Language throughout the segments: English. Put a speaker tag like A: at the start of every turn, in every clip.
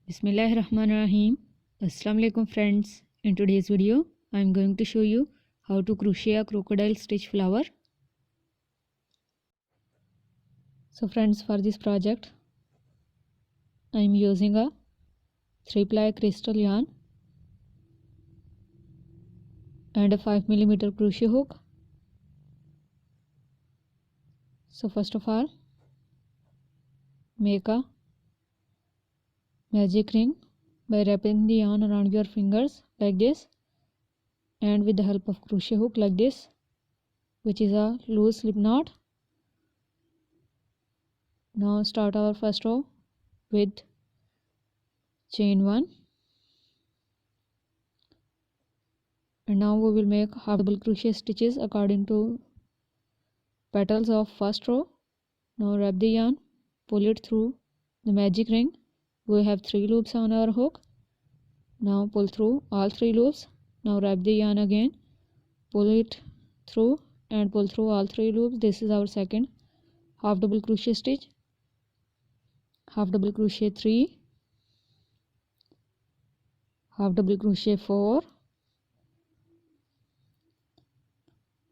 A: Bismillahirrahmanirrahim. Assalamu alaikum friends. In today's video, I am going to show you how to crochet a crocodile stitch flower. So friends, for this project, I am using a 3-ply crystal yarn and a 5mm crochet hook. So first of all, make a magic ring by wrapping the yarn around your fingers like this, and with the help of crochet hook like this, which is a loose slip knot. Now start our first row with chain 1, and now we will make half double crochet stitches according to petals of first row. Now wrap the yarn, pull it through the magic ring. We have 3 loops on our hook. Now pull through all 3 loops. Now wrap the yarn again, pull it through and pull through all 3 loops. This is our second half double crochet stitch. Half double crochet 3, half double crochet 4,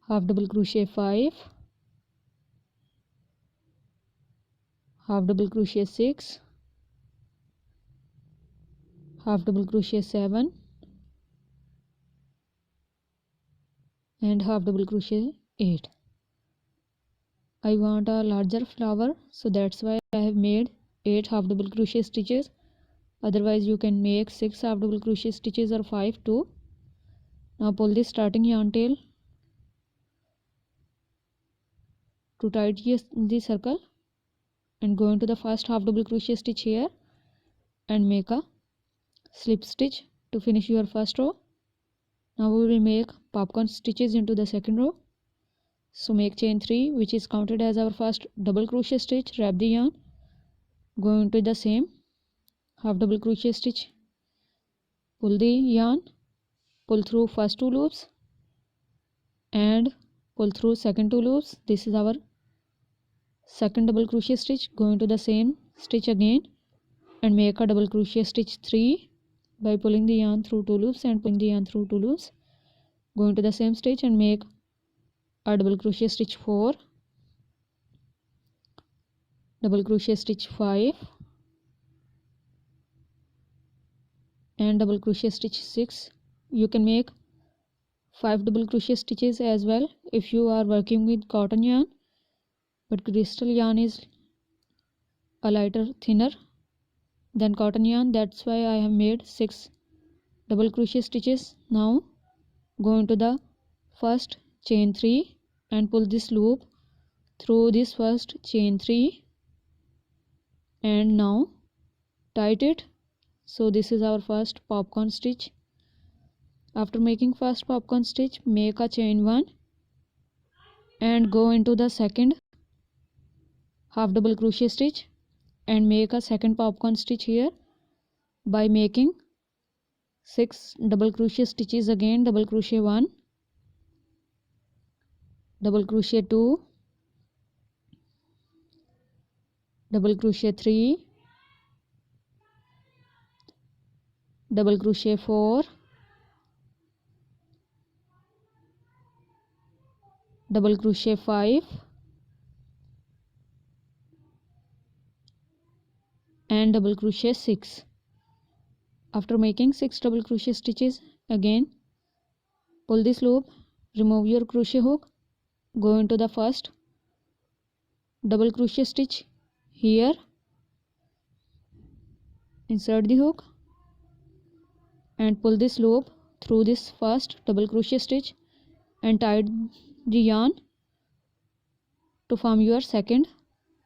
A: half double crochet 5, half double crochet 6, half double crochet 7, and half double crochet 8. I want a larger flower, so that's why I have made 8 half double crochet stitches. Otherwise you can make 6 half double crochet stitches or 5 too. Now pull the starting yarn tail to tighten the circle and go into the first half double crochet stitch here and make a slip stitch to finish your first row. Now we will make popcorn stitches into the second row. So make chain 3, which is counted as our first double crochet stitch. Wrap the yarn, go into the same half double crochet stitch, pull the yarn, pull through first 2 loops and pull through second 2 loops. This is our second double crochet stitch. Go into the same stitch again and make a double crochet stitch 3 by pulling the yarn through 2 loops and pulling the yarn through 2 loops. Go into the same stitch and make a double crochet stitch 4, double crochet stitch 5, and double crochet stitch 6. You can make 5 double crochet stitches as well if you are working with cotton yarn, but crystal yarn is a lighter, thinner than cotton yarn. That's why I have made 6 double crochet stitches. Now go into the first chain 3 and pull this loop through this first chain 3 and now tight it. So this is our first popcorn stitch. After making first popcorn stitch, make a chain 1 and go into the second half double crochet stitch and make a second popcorn stitch here by making 6 double crochet stitches. Again, double crochet 1, double crochet 2, double crochet 3, double crochet 4, double crochet 5, and double crochet 6. After making 6 double crochet stitches, again pull this loop, remove your crochet hook, go into the first double crochet stitch here, insert the hook and pull this loop through this first double crochet stitch and tie the yarn to form your second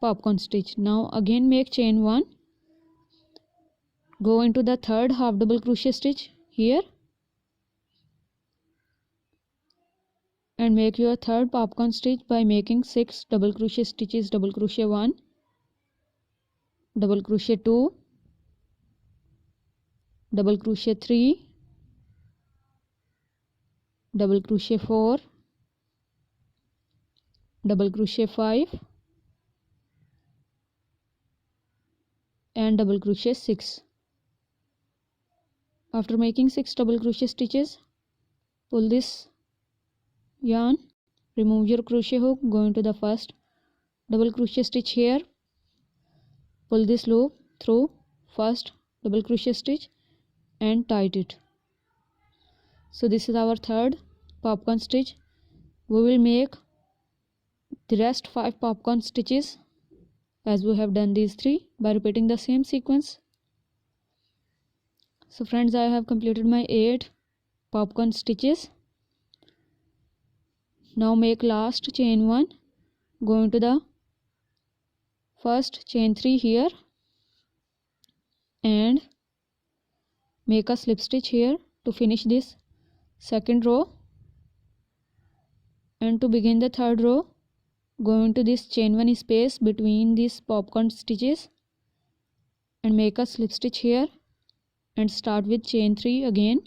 A: popcorn stitch. Now again make chain 1, go into the third half double crochet stitch here and make your third popcorn stitch by making 6 double crochet stitches. Double crochet 1, double crochet 2, double crochet 3, double crochet 4, double crochet 5, and double crochet 6. After making 6 double crochet stitches, pull this yarn, remove your crochet hook, go into the first double crochet stitch here, pull this loop through first double crochet stitch and tight it. So this is our third popcorn stitch. We will make the rest 5 popcorn stitches as we have done these 3 by repeating the same sequence. So friends, I have completed my 8 popcorn stitches. Now make last chain 1, go into the first chain 3 here and make a slip stitch here to finish this second row. And to begin the third row, go into this chain 1 space between these popcorn stitches and make a slip stitch here and start with chain 3 again.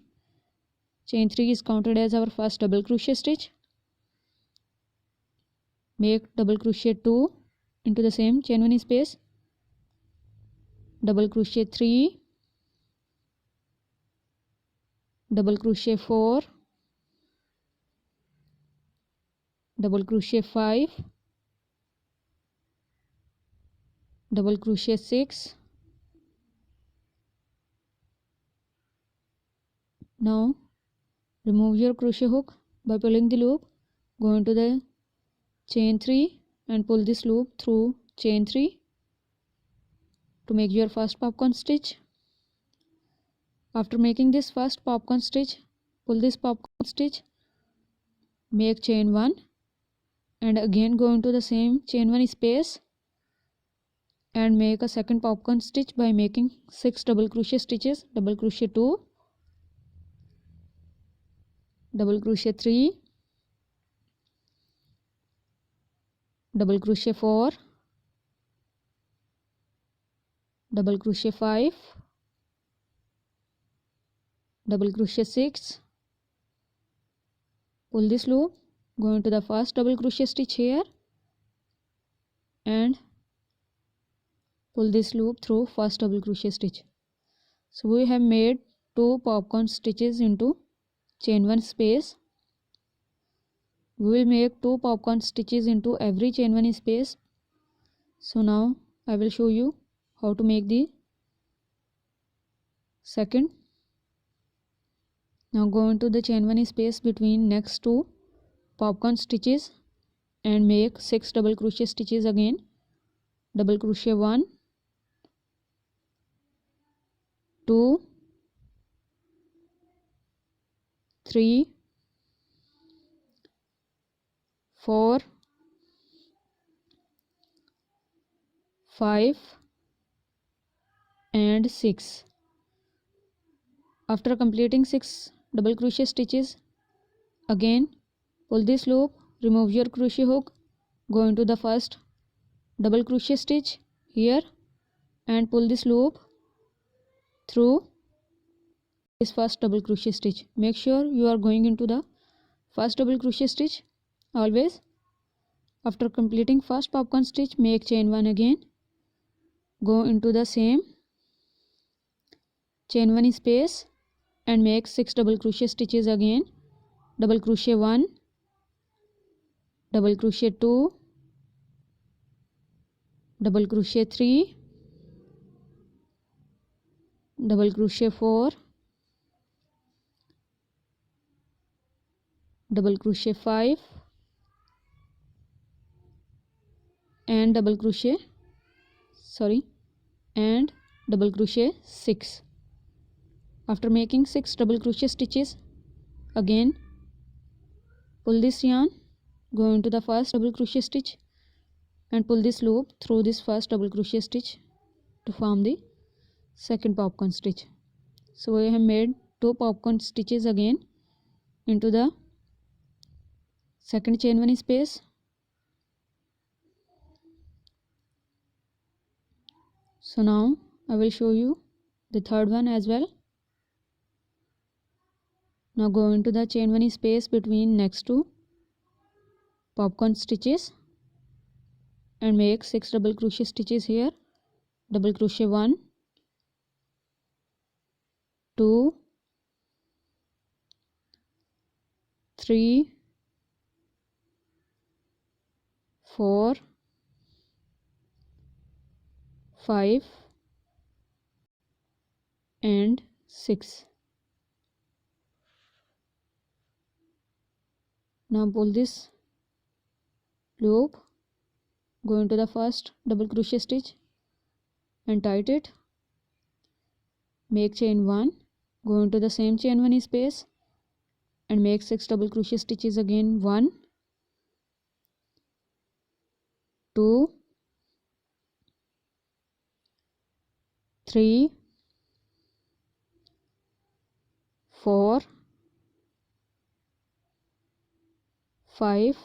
A: Chain 3 is counted as our first double crochet stitch. Make double crochet 2 into the same chain 1 space, double crochet 3, double crochet 4, double crochet 5, double crochet 6. Now remove your crochet hook by pulling the loop, go into the chain 3 and pull this loop through chain 3 to make your first popcorn stitch. After making this first popcorn stitch, pull this popcorn stitch, make chain 1 and again go into the same chain 1 space and make a second popcorn stitch by making 6 double crochet stitches, double crochet 2, double crochet 3, double crochet 4, double crochet 5, double crochet 6, pull this loop, go into the first double crochet stitch here and pull this loop through first double crochet stitch. So we have made 2 popcorn stitches into chain 1 space. We will make 2 popcorn stitches into every chain 1 space. So now I will show you how to make the second. Now go into the chain 1 space between next 2 popcorn stitches and make 6 double crochet stitches again, double crochet 1, 2, 3, 4, 5 and 6. After completing 6 double crochet stitches, again pull this loop, remove your crochet hook, go into the first double crochet stitch here and pull this loop through this first double crochet stitch. Make sure you are going into the first double crochet stitch always. After completing first popcorn stitch, make chain 1 again, go into the same chain 1 space and make 6 double crochet stitches again, double crochet 1, double crochet 2, double crochet 3, double crochet 4, double crochet 5 and double crochet 6. After making 6 double crochet stitches, again pull this yarn, go into the first double crochet stitch and pull this loop through this first double crochet stitch to form the second popcorn stitch. So we have made 2 popcorn stitches again into the second chain 1 space. So now I will show you the third one as well. Now go into the chain 1 space between next 2 popcorn stitches and make 6 double crochet stitches here, double crochet 1, 2, 3 4 5 and 6. Now pull this loop, go into the first double crochet stitch and tight it, make chain 1, go into the same chain 1 space and make 6 double crochet stitches again. 1 2 3 4 5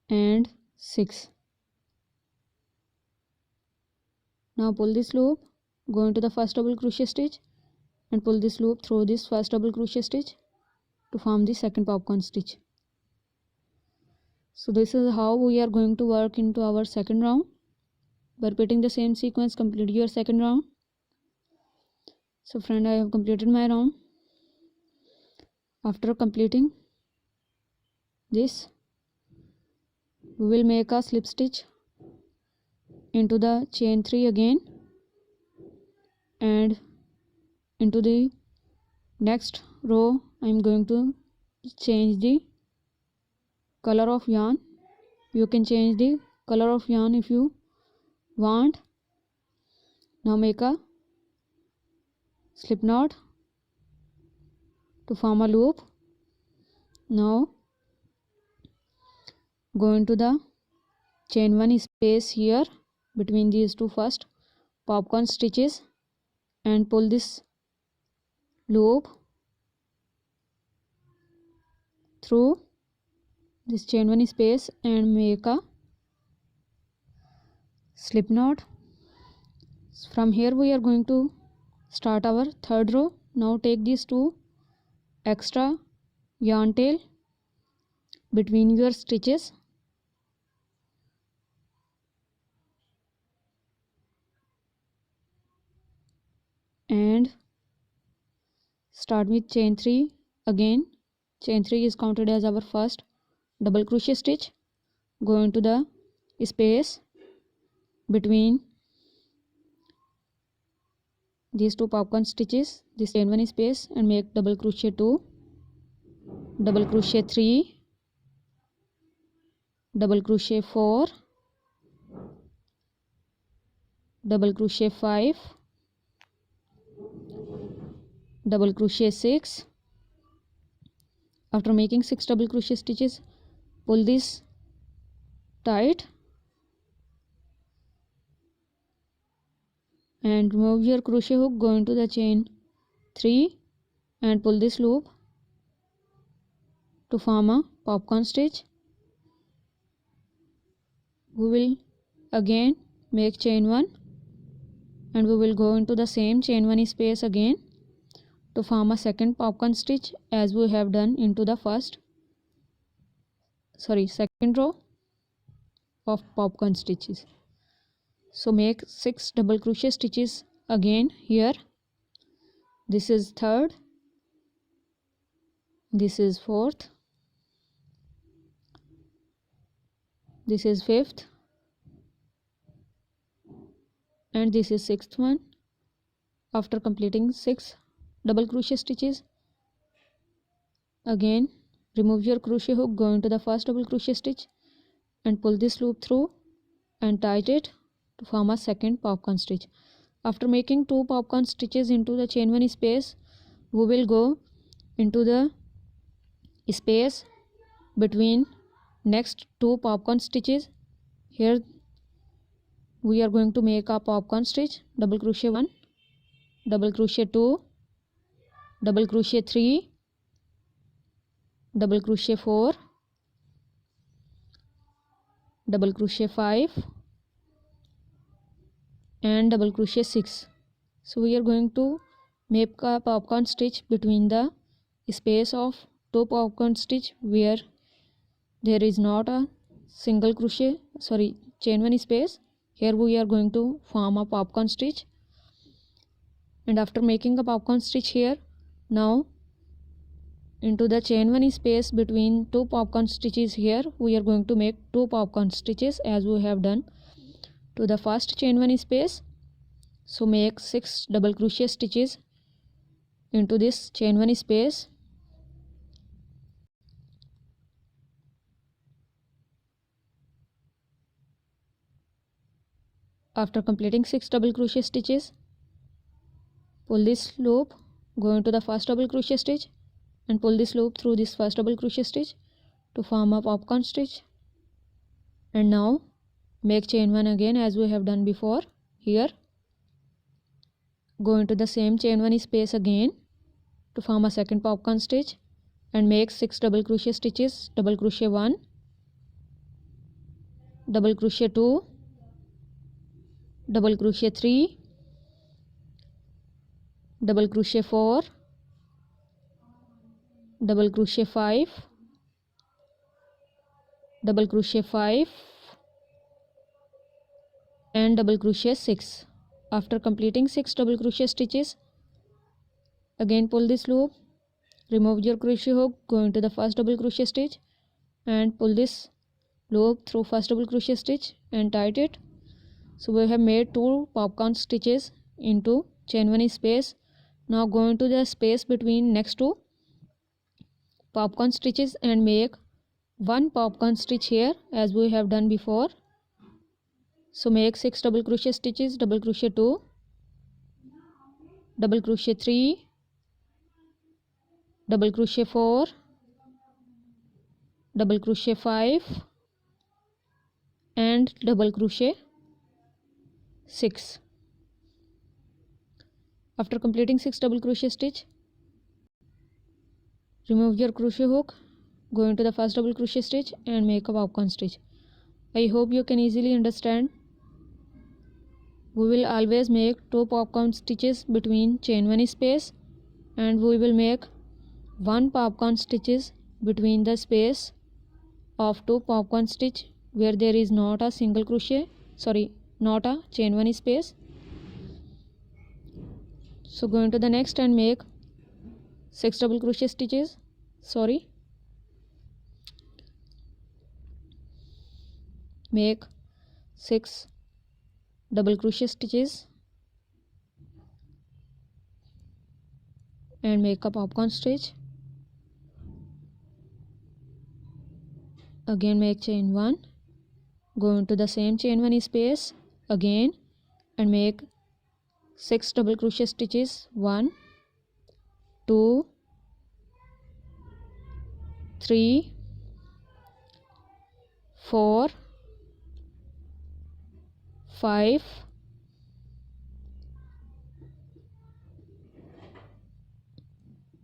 A: and 6. Now pull this loop, go into the first double crochet stitch and pull this loop through this first double crochet stitch to form the second popcorn stitch. So this is how we are going to work into our second round. By repeating the same sequence, complete your second round. So friend, I have completed my round. After completing this, we will make a slip stitch into the chain 3 again and into the next row I am going to change the color of yarn. You can change the color of yarn if you want. Now make a slip knot to form a loop. Now go into the chain 1 space here between these two first popcorn stitches and pull this loop through this chain 1 space and make a slip knot. From here we are going to start our third row. Now take these two extra yarn tail between your stitches and start with chain 3 again. Chain 3 is counted as our first double crochet stitch. Go into the space between these two popcorn stitches, this chain 1 space, and make double crochet 2, double crochet 3, double crochet 4, double crochet 5, double crochet 6. After making 6 double crochet stitches, pull this tight and remove your crochet hook. Go into the chain 3 and pull this loop to form a popcorn stitch. We will again make chain 1 and we will go into the same chain 1 space again to form a second popcorn stitch as we have done into the second row of popcorn stitches. So make 6 double crochet stitches again here. This is third, this is fourth, this is fifth, and this is sixth one. After completing 6 double crochet stitches, again remove your crochet hook, go into the first double crochet stitch and pull this loop through and tight it to form a second popcorn stitch. After making 2 popcorn stitches into the chain 1 space, we will go into the space between next 2 popcorn stitches. Here we are going to make a popcorn stitch, double crochet 1, double crochet 2, double crochet 3, double crochet 4, double crochet 5 and double crochet 6. So we are going to make a popcorn stitch between the space of 2 popcorn stitch where there is not a single chain 1 space. Here we are going to form a popcorn stitch, and after making a popcorn stitch here, now into the chain 1 space between two popcorn stitches. Here we are going to make two popcorn stitches as we have done to the first chain 1 space. So make 6 double crochet stitches into this chain 1 space. After completing 6 double crochet stitches, pull this loop, go into the first double crochet stitch and pull this loop through this first double crochet stitch to form a popcorn stitch. And now make chain 1 again as we have done before. Here go into the same chain 1 space again to form a second popcorn stitch and make 6 double crochet stitches. Double crochet 1, double crochet 2, double crochet 3, double crochet 4, double crochet 5, double crochet 5 and double crochet 6. After completing 6 double crochet stitches, again pull this loop, remove your crochet hook, go into the first double crochet stitch and pull this loop through first double crochet stitch and tighten it. So we have made 2 popcorn stitches into chain 1 space. Now go into the space between next 2 popcorn stitches and make 1 popcorn stitch here as we have done before. So make 6 double crochet stitches. Double crochet 2, double crochet 3, double crochet 4, double crochet 5 and double crochet 6. After completing 6 double crochet stitch, remove your crochet hook, go into the first double crochet stitch and make a popcorn stitch. I hope you can easily understand. We will always make 2 popcorn stitches between chain 1 space and we will make 1 popcorn stitches between the space of 2 popcorn stitch where there is not a single crochet, not a chain 1 space. So go into the next and make 6 double crochet stitches, make 6 double crochet stitches and make a popcorn stitch. Again make chain 1, go into the same chain 1 space again and make 6 double crochet stitches. 1, 2, 3, 4, 5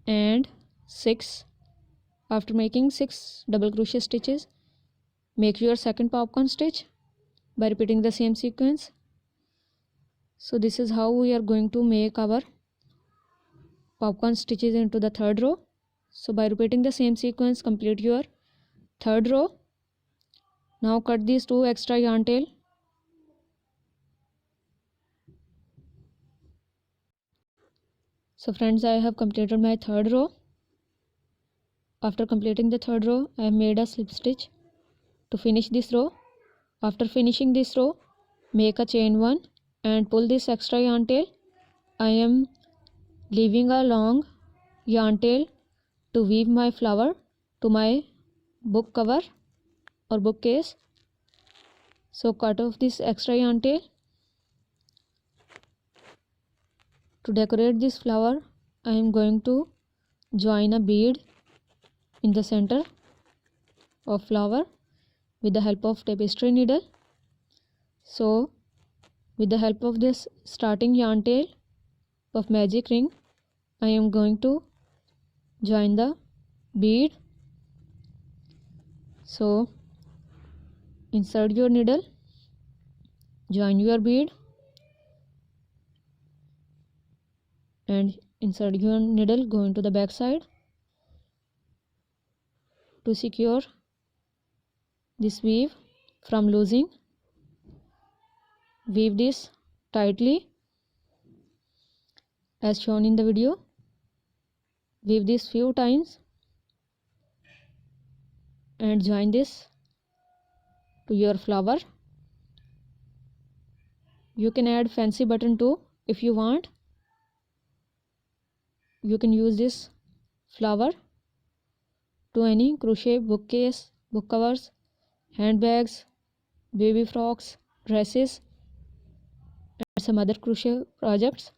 A: and 6. After making 6 double crochet stitches, make your second popcorn stitch by repeating the same sequence. So this is how we are going to make our popcorn stitches into the third row. So by repeating the same sequence, complete your third row. Now cut these 2 extra yarn tail. So friends, I have completed my third row. After completing the third row, I have made a slip stitch to finish this row. After finishing this row, make a chain 1 and pull this extra yarn tail. I am leaving a long yarn tail to weave my flower to my book cover or bookcase. So cut off this extra yarn tail. To decorate this flower, I am going to join a bead in the center of flower with the help of tapestry needle. So with the help of this starting yarn tail of magic ring, I am going to join the bead. So insert your needle, join your bead and insert your needle, go into the back side. To secure this weave from losing, weave this tightly as shown in the video. Weave this few times and join this to your flower. You can add fancy button too if you want. You can use this flower to any crochet bookcase, book covers, handbags, baby frocks, dresses, and some other crochet projects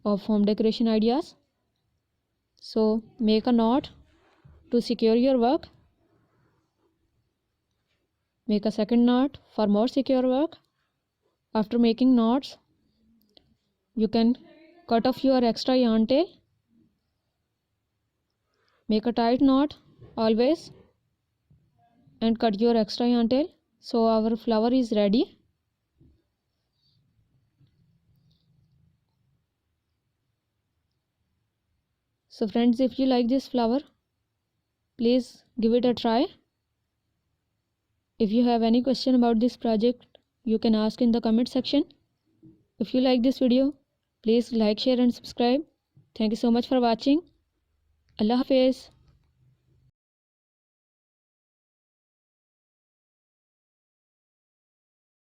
A: of home decoration ideas. So make a knot to secure your work. Make a second knot for more secure work. After making knots, you can cut off your extra yarn tail. Make a tight knot always and cut your extra yarn tail. So our flower is ready. So friends, if you like this flower, please give it a try. If you have any question about this project, you can ask in the comment section. If you like this video, please like, share and subscribe. Thank you so much for watching. Allah Hafiz.